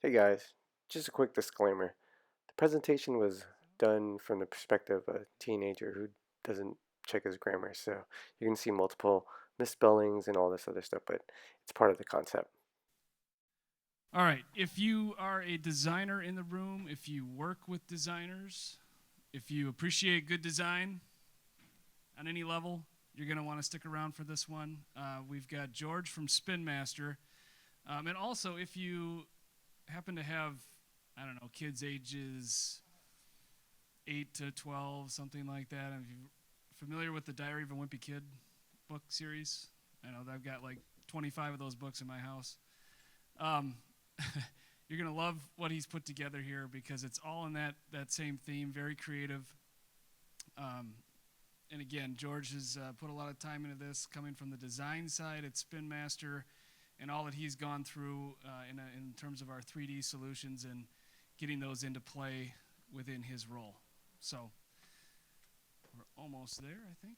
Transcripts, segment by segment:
Hey guys, just a quick disclaimer. The presentation was done from the perspective of a teenager who doesn't check his grammar, so you can see multiple misspellings and all this other stuff, but it's part of the concept. All right. If you are a designer in the room, if you work with designers, if you appreciate good design on any level, you're going to want to stick around for this one. We've got George from Spin Master. And also, if you happen to have, I don't know, kids ages 8 to 12, something like that, and if you're familiar with the Diary of a Wimpy Kid book series, I know that I've got like 25 of those books in my house. Um, you're gonna love what he's put together here because it's all in that same theme, very creative. Um, and again, George has put a lot of time into this, coming from the design side at Spin Master, and all that he's gone through in terms of our 3D solutions and getting those into play within his role. So we're almost there, I think.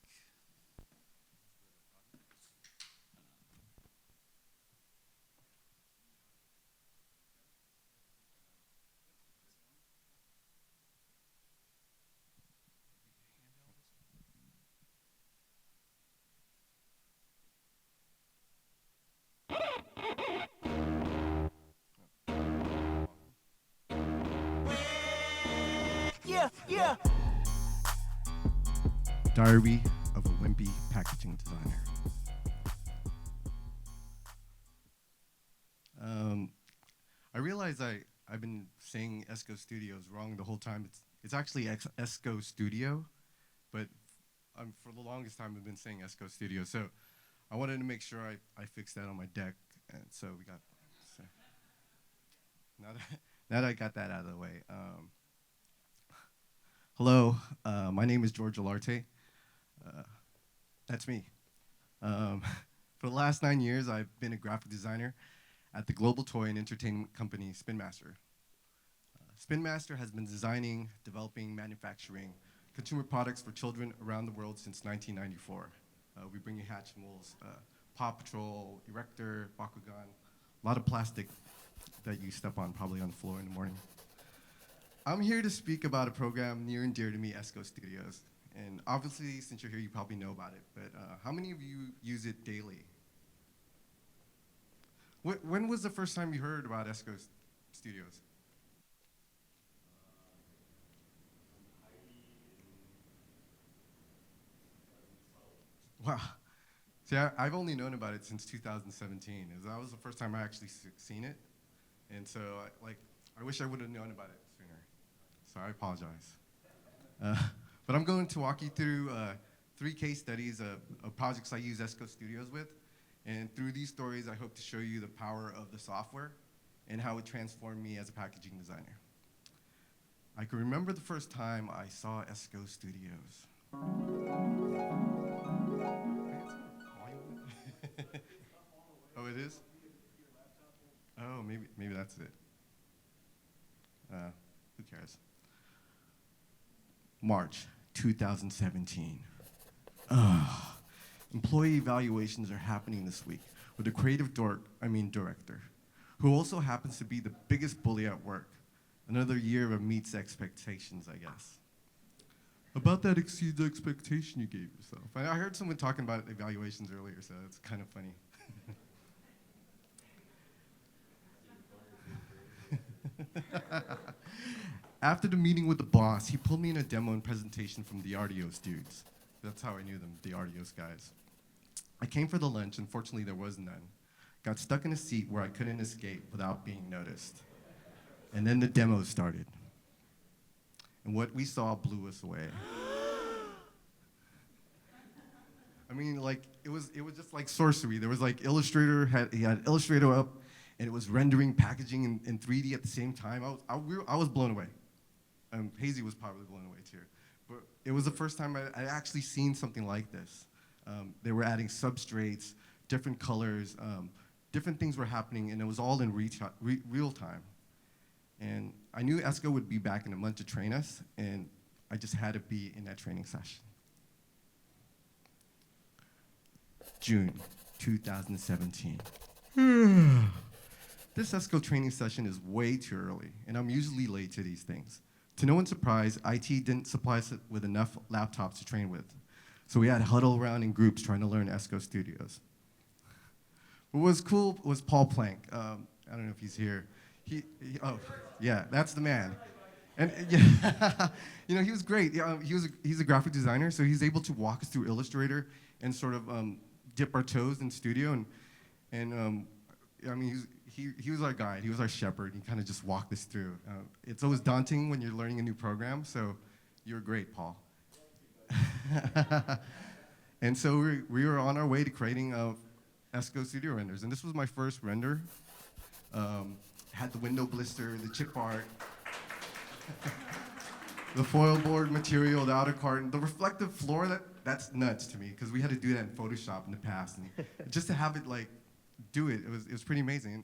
Yeah, yeah. Diary of a Wimpy Packaging Designer. Um, I realize I've been saying Esko Studios wrong the whole time. It's actually Esko Studio, but for the longest time I've been saying Esko Studio. So I wanted to make sure I fixed that on my deck, and so we got. So now that now that I got that out of the way. Hello, my name is George Olarte. That's me. Um, for the last 9 years, I've been a graphic designer at the global toy and entertainment company Spin Master. Spin Master has been designing, developing, manufacturing consumer products for children around the world since 1994. We bring you Hatchimals, Paw Patrol, Erector, Bakugan, a lot of plastic that you step on probably on the floor in the morning. I'm here to speak about a program near and dear to me, Esko Studios. And obviously, since you're here, you probably know about it, but how many of you use it daily? When was the first time you heard about Esko Studios? Wow. See, I've only known about it since 2017. That was the first time I actually seen it. And so, I wish I would have known about it sooner. So I apologize. Uh, but I'm going to walk you through 3 case studies of projects I use Esco Studios with. And through these stories, I hope to show you the power of the software and how it transformed me as a packaging designer. I can remember the first time I saw Esco Studios. Oh, it is? Oh, maybe that's it. Who cares? March 2017. Employee evaluations are happening this week with a director, who also happens to be the biggest bully at work. Another year of meets expectations, I guess. About that exceeds the expectation you gave yourself. I heard someone talking about evaluations earlier, so it's kind of funny. After the meeting with the boss, he pulled me in a demo and presentation from the Artios dudes. That's how I knew them, the Artios guys. I came for the lunch. Unfortunately, there was none. Got stuck in a seat where I couldn't escape without being noticed. And then the demo started. And what we saw blew us away. I mean, it was just like sorcery. There was he had Illustrator up, and it was rendering packaging in 3D at the same time. I was blown away. Hazy was probably blown away too. But it was the first time I actually seen something like this. They were adding substrates, different colors, different things were happening, and it was all in real time. And I knew Esko would be back in a month to train us, and I just had to be in that training session. June 2017. This Esko training session is way too early, and I'm usually late to these things. To no one's surprise, IT didn't supply us with enough laptops to train with. So we had to huddle around in groups trying to learn Esko Studios. What was cool was Paul Plank. I don't know if he's here. Oh, yeah, that's the man. And yeah, he was great. He's a graphic designer, so he's able to walk us through Illustrator and sort of dip our toes in Studio. He was our guide. He was our shepherd. He kind of just walked us through. It's always daunting when you're learning a new program, so you're great, Paul. And so we were on our way to creating Esko Studio renders, and this was my first render. Had the window blister, the chip art, the foil board material, the outer carton, the reflective floor. That's nuts to me because we had to do that in Photoshop in the past, and just to have it do it was pretty amazing.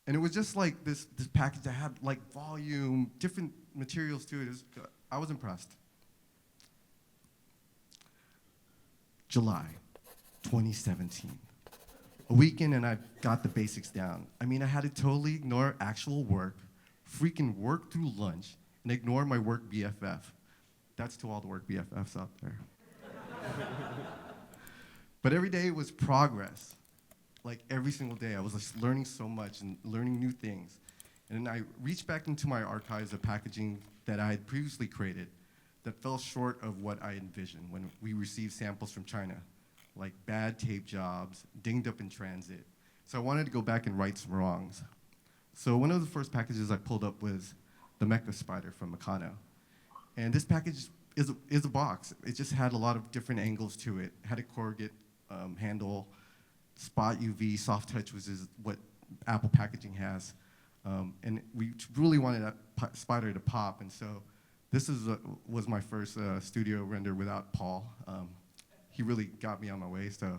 And it was just like this package that had like volume, different materials to it. I was impressed. July 2017. A weekend and I got the basics down. I mean, I had to totally ignore actual work, freaking work through lunch, and ignore my work BFF. That's to all the work BFFs out there. But every day was progress. Like every single day, I was just learning so much and learning new things. And then I reached back into my archives of packaging that I had previously created that fell short of what I envisioned when we received samples from China, like bad tape jobs, dinged up in transit. So I wanted to go back and right some wrongs. So one of the first packages I pulled up was the Mecha Spider from Meccano. And this package is a box. It just had a lot of different angles to it. It had a corrugate handle, spot UV, soft touch, which is what Apple packaging has. And we really wanted that spider to pop, and so this was my first studio render without Paul. He really got me on my way, so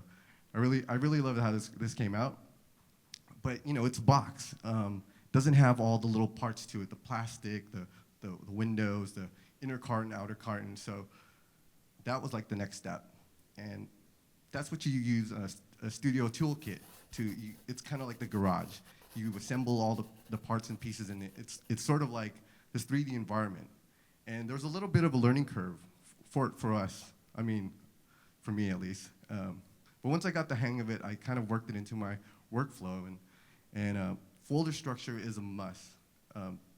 I really loved how this came out. But it's a box. Doesn't have all the little parts to it, the plastic, the windows, the inner carton, outer carton. So that was like the next step, and that's what you use a studio toolkit to. It's kind of like the garage. You assemble all the parts and pieces, and it's sort of like this 3D environment. And there's a little bit of a learning curve for us. I mean, for me at least. But once I got the hang of it, I kind of worked it into my workflow, and folder structure is a must.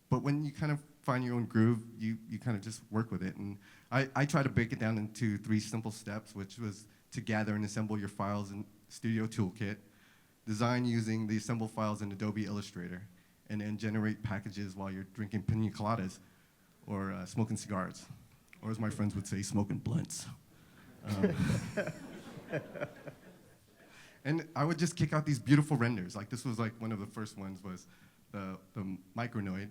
But when you kind of find your own groove, you kind of just work with it. And I try to break it down into 3 simple steps, which was to gather and assemble your files in Studio Toolkit, design using the assembled files in Adobe Illustrator, and then generate packages while you're drinking pina coladas or smoking cigars, or as my friends would say, smoking blunts. And I would just kick out these beautiful renders. Like this was like one of the first ones was the Micronoid.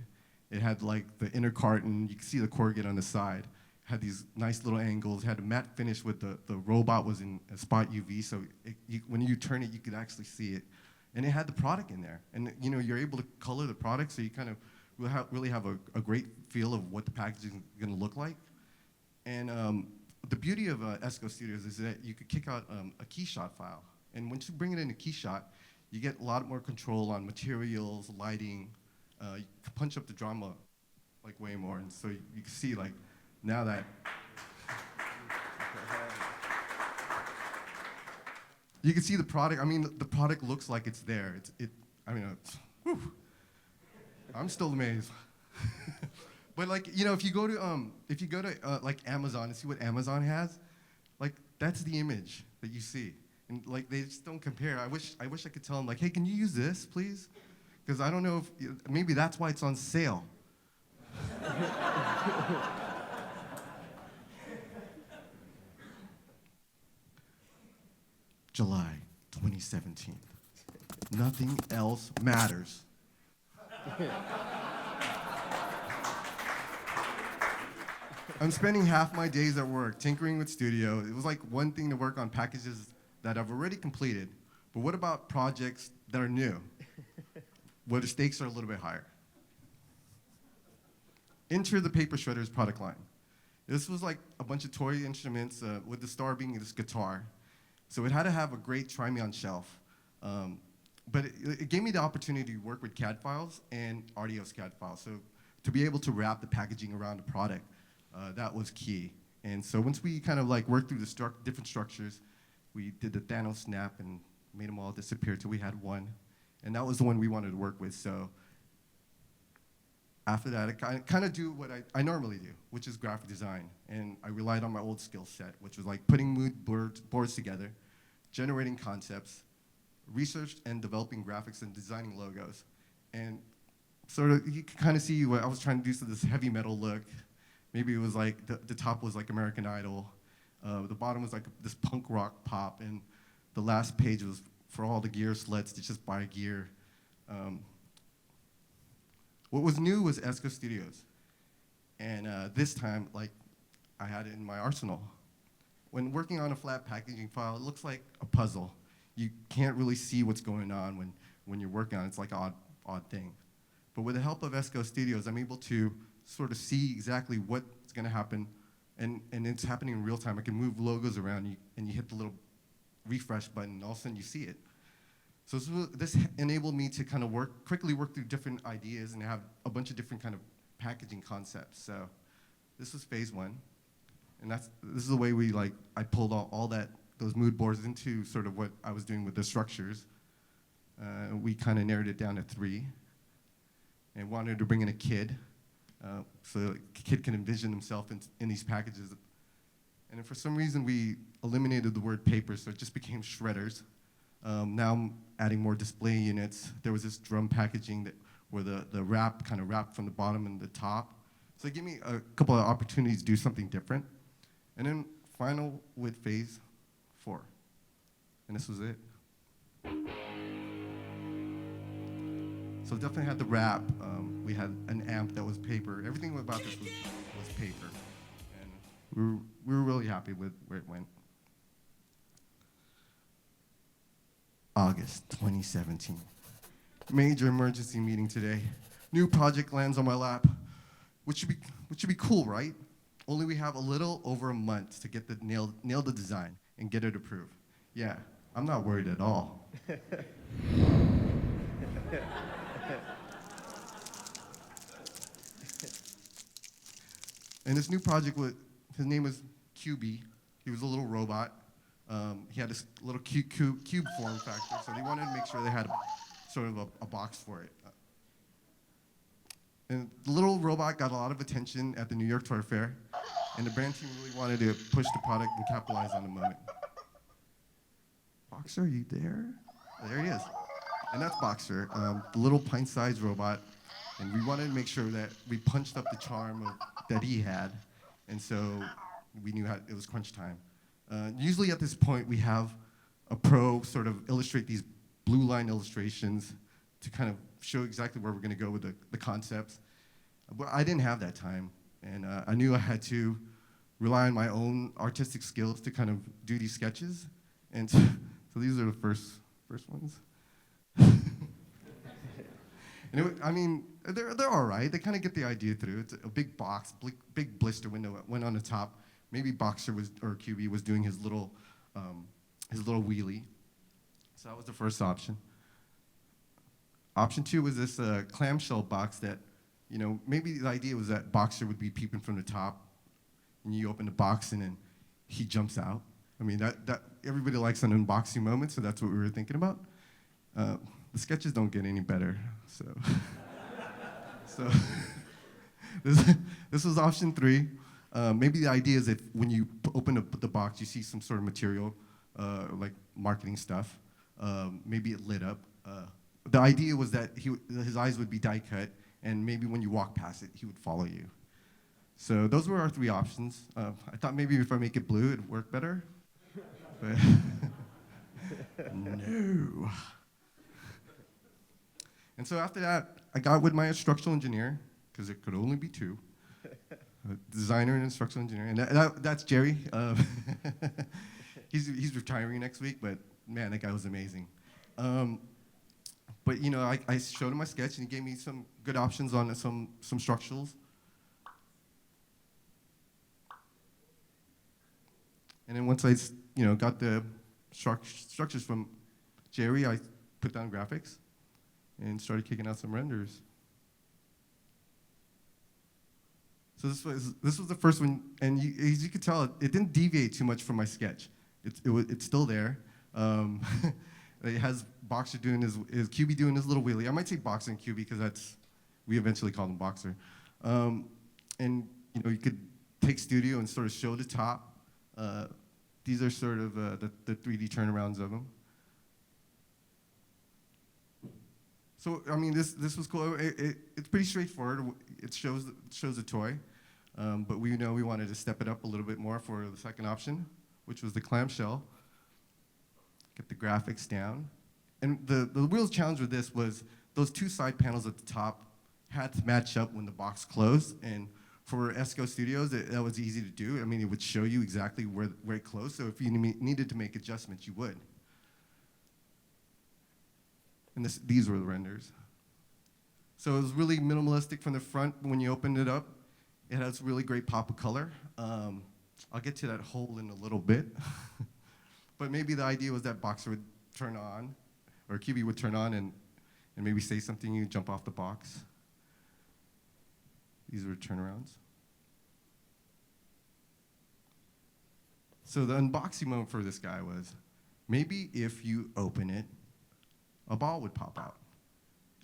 It had like the inner carton. You could see the corrugate on the side. Had these nice little angles. Had a matte finish with the robot was in a spot UV, so when you turn it, you could actually see it. And it had the product in there. And you're able to color the product, so you kind of really have a great feel of what the packaging is going to look like. And the beauty of Esko Studios is that you could kick out a keyshot file. And once you bring it in a keyshot, you get a lot more control on materials, lighting. You can punch up the drama like way more. And so you can see like now that you can see the product. I mean, the product looks like it's there. Whew. I'm still amazed. But like, if you go to like Amazon and see what Amazon has, like that's the image that you see, and like they just don't compare. I wish I could tell them like, hey, can you use this, please? Because I don't know if maybe that's why it's on sale. July 2017. Nothing else matters. I'm spending half my days at work tinkering with Studio. It was like one thing to work on packages that I've already completed, but what about projects that are new, where the stakes are a little bit higher? Enter the Paper Shredders product line. This was like a bunch of toy instruments with the star being this guitar. So it had to have a great try me on shelf. but it gave me the opportunity to work with CAD files and Artio's CAD files. So to be able to wrap the packaging around the product, that was key. And so once we kind of like worked through the different structures, we did the Thanos snap and made them all disappear till we had one. And that was the one we wanted to work with. So after that, I kind of do what I normally do, which is graphic design. And I relied on my old skill set, which was like putting mood boards together, generating concepts, researched and developing graphics and designing logos. And sort of, you can kind of see what I was trying to do, so this heavy metal look. Maybe it was like, the top was like American Idol. The bottom was like this punk rock pop. And the last page was for all the gear sleds to just buy gear. What was new was Esko Studios. And this time, like, I had it in my arsenal. When working on a flat packaging file, it looks like a puzzle. You can't really see what's going on when you're working on it. It's like an odd thing. But with the help of Esko Studios, I'm able to sort of see exactly what's going to happen, and it's happening in real time. I can move logos around, and you hit the little refresh button, and all of a sudden you see it. So this enabled me to kind of quickly work through different ideas and have a bunch of different kind of packaging concepts. So this was phase one, and this is the way I pulled all those mood boards into sort of what I was doing with the structures. We kind of narrowed it down to 3, and wanted to bring in a kid, so a kid can envision himself in these packages. And then for some reason, we eliminated the word paper, so it just became shredders. Now I'm adding more display units. There was this drum packaging where the wrap kind of wrapped from the bottom and the top. So it gave me a couple of opportunities to do something different. And then final with phase 4. And this was it. So definitely had the wrap. We had an amp that was paper. Everything about this was paper. And we were really happy with where it went. August 2017. Major emergency meeting today. New project lands on my lap, which should be cool, right? Only we have a little over a month to get nail the design and get it approved. Yeah, I'm not worried at all. And this new project, his name was QB. He was a little robot. He had this little cube form factor, so they wanted to make sure they had sort of a box for it. And the little robot got a lot of attention at the New York Toy Fair, and the brand team really wanted to push the product and capitalize on the moment. Boxer, are you there? Oh, there he is. And that's Boxer, the little pint-sized robot. And we wanted to make sure that we punched up the charm that he had, and so we knew it was crunch time. Usually at this point, we have a pro sort of illustrate these blue line illustrations to kind of show exactly where we're going to go with the concepts. But I didn't have that time, and I knew I had to rely on my own artistic skills to kind of do these sketches. And so these are the first ones. And I mean, they're all right. They kind of get the idea through. It's a big box, big blister window that went on the top. Maybe Boxer or QB was doing his little wheelie. So that was the first option. Option 2 was this clamshell box that, maybe the idea was that Boxer would be peeping from the top, and you open the box and then he jumps out. I mean, that everybody likes an unboxing moment, so that's what we were thinking about. The sketches don't get any better, so this was option 3. Maybe the idea is that when you open up the box, you see some sort of material, like marketing stuff. Maybe it lit up. The idea was that his eyes would be die cut, and maybe when you walk past it, he would follow you. So those were our 3 options. I thought maybe if I make it blue, it'd work better. But no. And so after that, I got with my instructional engineer, because it could only be 2. A designer and instructional engineer, and that's Jerry. He's retiring next week, but man, that guy was amazing. But I showed him my sketch, and he gave me some good options on some structurals. And then once I got the structures from Jerry, I put down graphics and started kicking out some renders. So this was the first one, and as you could tell, it didn't deviate too much from my sketch. It's still there. It has Boxer doing his QB doing his little wheelie. I might say Boxer and QB because we eventually called him Boxer. And you could take Studio and sort of show the top. These are sort of the 3D turnarounds of them. So I mean, this was cool. It's pretty straightforward. It shows a toy, but we wanted to step it up a little bit more for the second option, which was the clamshell. Get the graphics down, and the real challenge with this was those two side panels at the top had to match up when the box closed. And for Esko Studios, that was easy to do. I mean, it would show you exactly where it closed. So if you needed to make adjustments, you would. And these were the renders. So it was really minimalistic from the front. When you opened it up, it has really great pop of color. I'll get to that hole in a little bit. But maybe the idea was that Boxer would turn on, or QB would turn on and maybe say something, you jump off the box. These were turnarounds. So the unboxing moment for this guy was, maybe if you open it, a ball would pop out.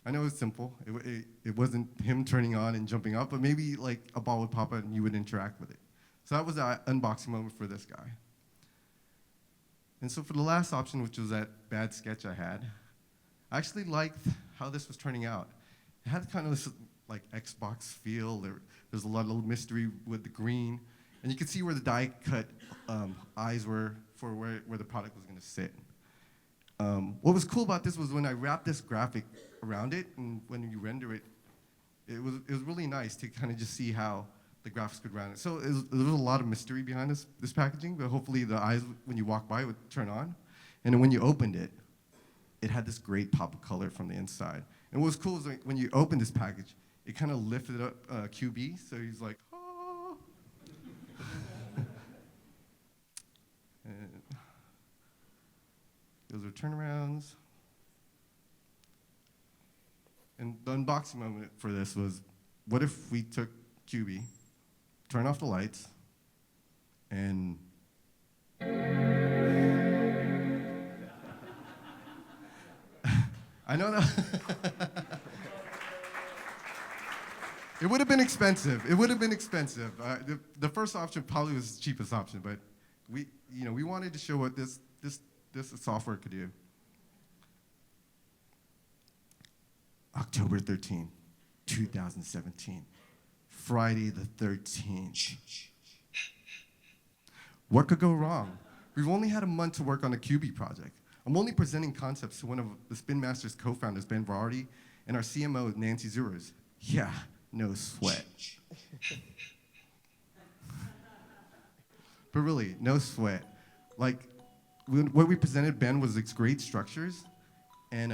I know it's simple. It wasn't him turning on and jumping up, but maybe like a ball would pop out and you would interact with it. So that was the unboxing moment for this guy. And so for the last option, which was that bad sketch I had, I actually liked how this was turning out. It had kind of this like Xbox feel. There's a lot of mystery with the green. And you could see where the die cut eyes were for where the product was going to sit. What was cool about this was when I wrapped this graphic around it, and when you render it, it was really nice to kind of just see how the graphics could round it. So there was a lot of mystery behind this packaging, but hopefully the eyes, when you walk by, would turn on. And then when you opened it, it had this great pop of color from the inside. And what was cool is when you opened this package, it kind of lifted up QB, so he's like, oh. And those are turnarounds. And the unboxing moment for this was, what if we took QB, turn off the lights, and I know that it would have been expensive. It would have been expensive. The first option probably was the cheapest option, but we wanted to show what this software could do. October 13, 2017. Friday the 13th. What could go wrong? We've only had a month to work on the QB project. I'm only presenting concepts to one of the Spin Master's co-founders, Ben Vardy, and our CMO, Nancy Zurers. Yeah, no sweat. But really, no sweat. Like, what we presented, Ben, was these great structures and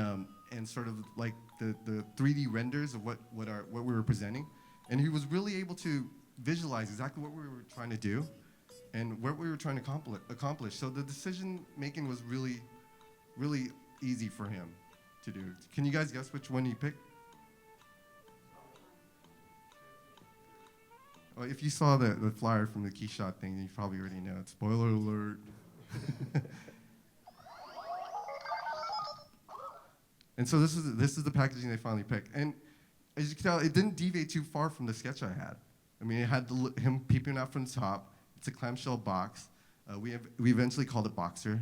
sort of like the 3D renders of what we were presenting. And he was really able to visualize exactly what we were trying to do and what we were trying to accomplish. So the decision making was really, really easy for him to do. Can you guys guess which one he picked? Well, if you saw the flyer from the Keyshot thing, you probably already know it. Spoiler alert. And so this is the packaging they finally picked. And as you can tell, it didn't deviate too far from the sketch I had. I mean, it had him peeping out from the top. It's a clamshell box. We eventually called it Boxer.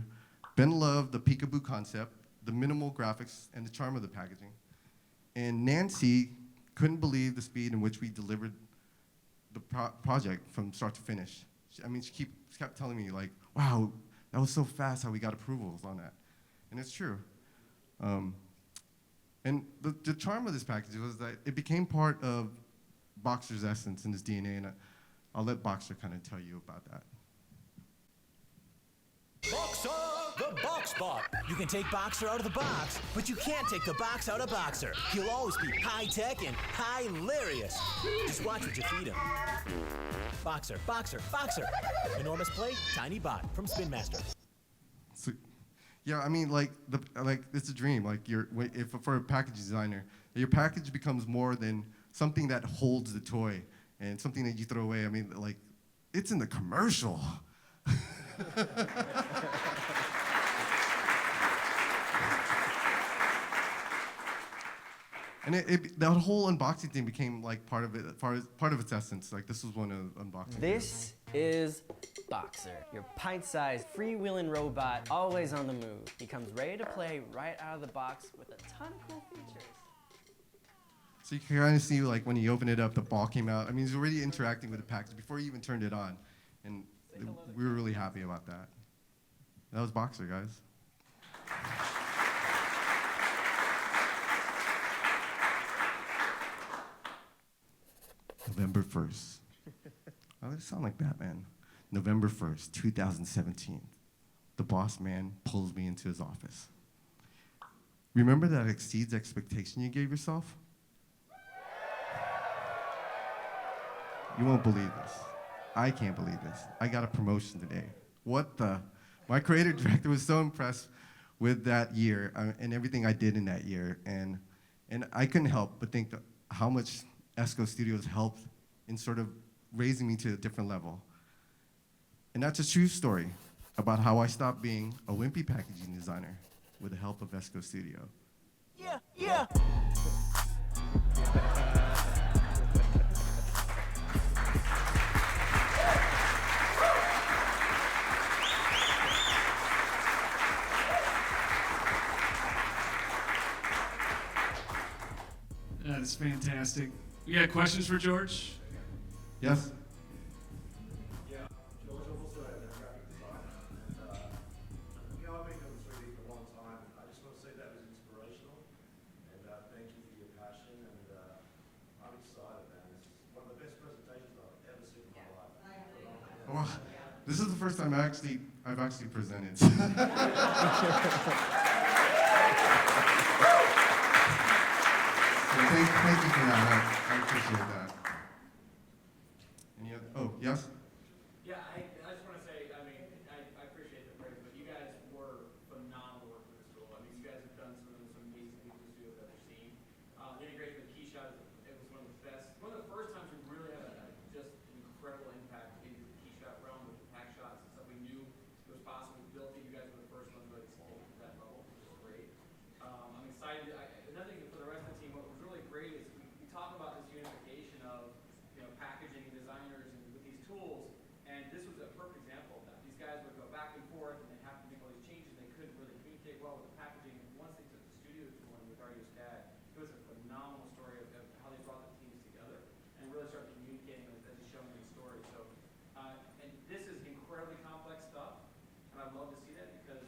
Ben loved the peekaboo concept, the minimal graphics, and the charm of the packaging. And Nancy couldn't believe the speed in which we delivered the project from start to finish. She kept telling me, like, wow, that was so fast how we got approvals on that. And it's true. And the charm of this package was that it became part of Boxer's essence and his DNA, and I'll let Boxer kind of tell you about that. Boxer, the Box Bot. You can take Boxer out of the box, but you can't take the box out of Boxer. He'll always be high-tech and hilarious. Just watch what you feed him. Boxer, Boxer, Boxer. Enormous play, tiny bot from Spin Master. So, Yeah, I mean, like it's a dream. Like if for a package designer, your package becomes more than something that holds the toy and something that you throw away. I mean, like, it's in the commercial. And that whole unboxing thing became like part of it, part of its essence. Like this was one of unboxing. This is Boxer, your pint-sized, freewheeling robot, always on the move. He comes ready to play right out of the box with a ton of cool features. So you can kind of see, like, when you open it up, the ball came out. I mean, he's already interacting with the package before you even turned it on. And we were really happy about that. That was Boxer, guys. November 1st. Oh, it sound like Batman. November 1st, 2017. The boss man pulls me into his office. Remember that exceeds expectation you gave yourself? You won't believe this. I can't believe this. I got a promotion today. What the? My creative director was so impressed with that year and everything I did in that year. And I couldn't help but think that how much Esko Studio has helped in sort of raising me to a different level. And that's a true story about how I stopped being a wimpy packaging designer with the help of Esko Studio. Yeah, yeah. That is fantastic. You got questions for George? Yes? Yeah, George, I'm also a graphic designer, and I've been doing 3D for a long time, and I just want to say that was inspirational, and thank you for your passion, and I'm excited, man. This is one of the best presentations I've ever seen in my life. Well, this is the first time I've actually presented. So thank you for that. I appreciate that. Any other? Oh, yes? Yeah, I just want to say, I mean, I appreciate the praise, but you guys were phenomenal work with this tool. I mean, you guys have done some amazing things with this tool I've ever seen. The integration with Keyshot, it was one of the best, one of the first times we really had just an incredible impact into the Keyshot realm with the pack shots and stuff. We knew it was possible. We built it. You guys were the first ones to really take it to that level, which is great. I'm excited. Another thing for the rest of the team, what was really great is we talk about this unification of packaging and designers and with these tools, and this was a perfect example of that. These guys would go back and forth, and they'd have to make all these changes. They couldn't really communicate well with the packaging. And once they took the studio tool and with RDS CAD, it was a phenomenal story of how they brought the teams together and really started communicating as he's showing the story. So, and this is incredibly complex stuff, and I'd love to see that because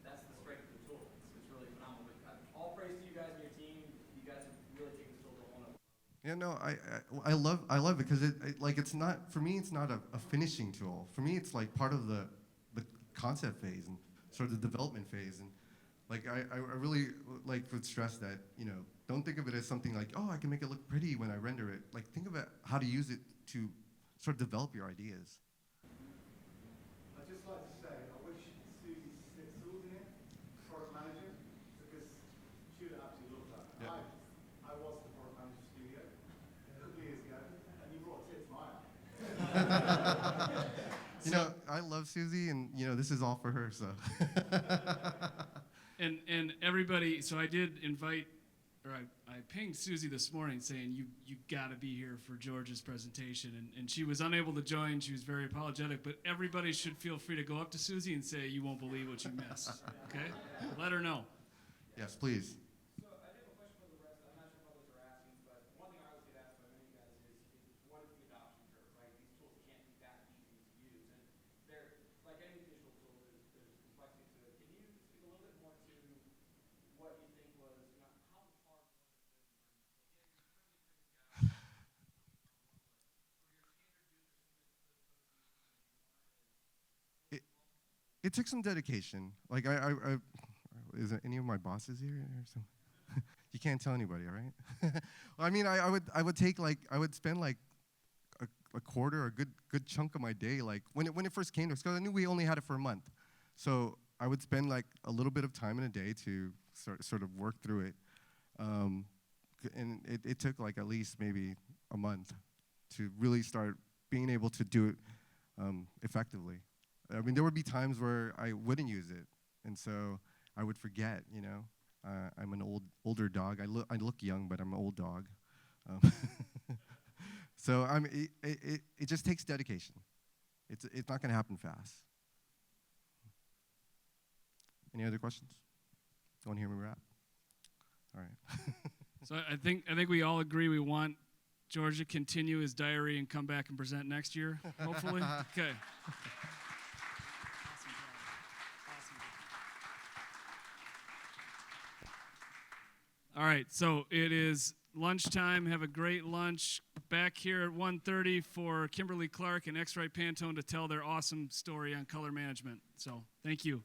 that's the strength of the tool. It's really phenomenal. But, all praise to you guys and your team. You guys have really taken this tool to a whole nother. Yeah, no, I love it because it's not, for me, it's not a finishing tool. For me, it's like part of the concept phase and sort of the development phase. And like I really like would stress that, don't think of it as something like, oh, I can make it look pretty when I render it. Like, think of it how to use it to sort of develop your ideas. I'd just like to say, I wish Susie Snitzel was in here, product manager, because she would absolutely love that. Yeah. I was the product manager of Studio a couple of years ago, and you brought a tip to my eye. I love Susie, and this is all for her. So. And everybody, so I did invite, or I pinged Susie this morning saying you got to be here for George's presentation, and she was unable to join. She was very apologetic, but everybody should feel free to go up to Susie and say you won't believe what you missed. Okay, let her know. Yes, please. So I do have a question for the rest. I'm not sure if others are asking, but one thing I always get asked by many guys is what is the adoption curve, right? These tools can't be that easy to use, and they're like any digital tool. There's complexity to it. Can you speak a little bit more to what you think was how hard was it to It took some dedication. Like is there any of my bosses here? Or some? You can't tell anybody, all right? I mean, I would spend like a quarter, a good chunk of my day, like when it first came to us, because I knew we only had it for a month. So I would spend like a little bit of time in a day to sort of work through it. And it took like at least maybe a month to really start being able to do it effectively. I mean, there would be times where I wouldn't use it, and so I would forget, you know. I'm an older dog. I look young, but I'm an old dog. Um, so it just takes dedication. It's not going to happen fast. Any other questions? You want to hear me rap? All right. So I think we all agree we want George to continue his diary and come back and present next year, hopefully. Okay. All right, so it is lunchtime. Have a great lunch. Back here at 1:30 for Kimberly Clark and X-Ray Pantone to tell their awesome story on color management. So thank you.